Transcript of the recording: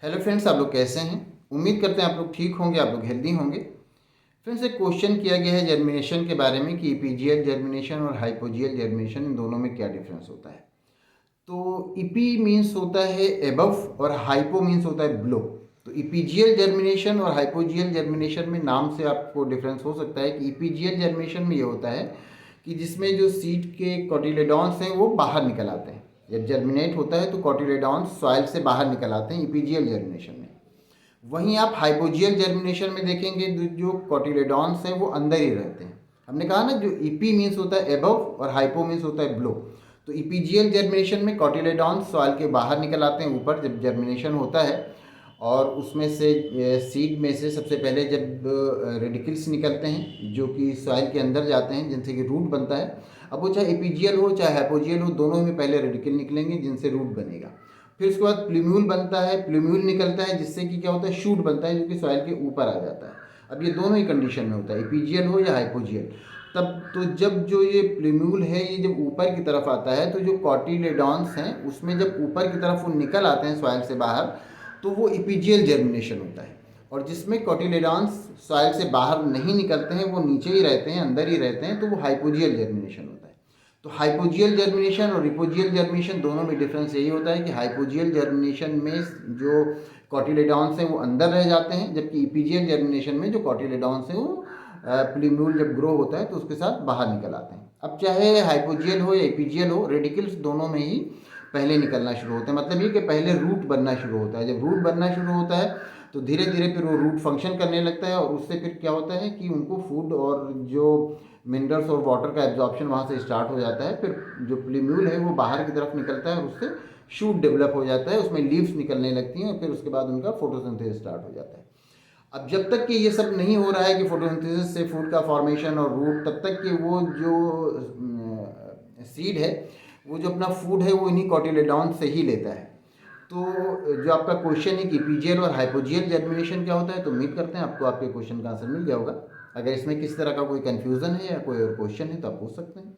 Hello friends, आप लोग कैसे हैं। उम्मीद करते हैं आप लोग ठीक होंगे, आप लोग हेल्दी होंगे। फ्रेंड्स, एक क्वेश्चन किया गया है जर्मिनेशन के बारे में कि इपीजियल जर्मिनेशन और हाइपोजियल जर्मिनेशन इन दोनों में क्या डिफरेंस होता है। तो इपी मीन्स होता है एबव और हाइपो मीन्स होता है बिलो। तो इपीजियल जर्मिनेशन और हाइपोजियल जर्मिनेशन में नाम से आपको डिफरेंस हो सकता है कि इपीजियल जर्मिनेशन में ये होता है कि जिसमें जो सीड के कॉटिलेडॉन्स हैं वो बाहर निकल आते हैं। जब जर्मिनेट होता है तो कॉटिलेडॉन्स सॉइल से बाहर निकल आते हैं इपीजियल जर्मिनेशन में। वहीं आप हाइपोजियल जर्मिनेशन में देखेंगे जो कॉटिलेडॉन्स हैं वो अंदर ही रहते हैं। हमने कहा ना, जो ईपी मीन्स होता है एबव और हाइपो मीन्स होता है बिलो। तो इपीजियल जर्मिनेशन में कॉटिलेडॉन्स सॉइल के बाहर निकल आते हैं ऊपर जब जर्मिनेशन होता है, और उसमें से सीड में से सबसे पहले जब रेडिकल्स निकलते हैं जो कि सॉइल के अंदर जाते हैं, जिनसे कि रूट बनता है। अब वो चाहे इपीजियल हो चाहे हाइपोजियल हो, दोनों में पहले रेडिकल निकलेंगे जिनसे रूट बनेगा। फिर उसके बाद प्लूम्यूल बनता है, प्लूम्यूल निकलता है जिससे कि क्या होता है, शूट बनता है जो कि सॉइल के ऊपर आ जाता है। अब ये दोनों ही कंडीशन में होता है, इपीजियल हो या हाइपोजियल। तब तो जब जो ये प्लूम्यूल है ये जब ऊपर की तरफ आता है, तो जो कॉटिलेडॉन्स हैं उसमें जब ऊपर की तरफ वो निकल आते हैं सॉइल से बाहर, तो वो इपीजियल जर्मिनेशन होता है। और जिसमें कॉटिलेडॉन्स सॉइल से बाहर नहीं निकलते हैं, वो नीचे ही रहते हैं, अंदर ही रहते हैं, तो वो हाइपोजियल जर्मिनेशन होता है। तो हाइपोजियल जर्मिनेशन और इपोजियल जर्मिनेशन दोनों में डिफरेंस यही होता है कि हाइपोजियल जर्मिनेशन में जो कॉटिलेडॉन्स हैं वो अंदर रह जाते हैं, जबकि इपीजियल जर्मिनेशन में जो कॉटिलेडॉन्स हैं वो प्लूम्यूल जब ग्रो होता है तो उसके साथ बाहर निकल आते हैं। अब चाहे हाइपोजियल हो या इपीजियल हो, रेडिकल्स दोनों में ही पहले निकलना शुरू होते हैं। मतलब ये कि पहले रूट बनना शुरू होता है। जब रूट बनना शुरू होता है तो धीरे धीरे फिर वो रूट फंक्शन करने लगता है, और उससे फिर क्या होता है कि उनको फूड और जो मिनरल्स और वाटर का एब्जॉर्प्शन वहाँ से स्टार्ट हो जाता है। फिर जो प्लूम्यूल है वो बाहर की तरफ निकलता है और उससे शूट डेवलप हो जाता है, उसमें लीव्स निकलने लगती हैं, और फिर उसके बाद उनका फोटोसिंथेसिस स्टार्ट हो जाता है। अब जब तक कि ये सब नहीं हो रहा है कि फोटोसिंथेसिस से फूड का फॉर्मेशन और रूट, तब तक कि वो जो सीड है वो जो अपना फूड है वो इन्हीं कॉटिलेडॉन से ही लेता है। तो जो आपका क्वेश्चन है कि इपीजियल और हाइपोजियल जर्मिनेशन क्या होता है, तो उम्मीद करते हैं आपको आपके क्वेश्चन का आंसर मिल गया होगा। अगर इसमें किसी तरह का कोई कन्फ्यूज़न है या कोई और क्वेश्चन है तो आप पूछ सकते हैं।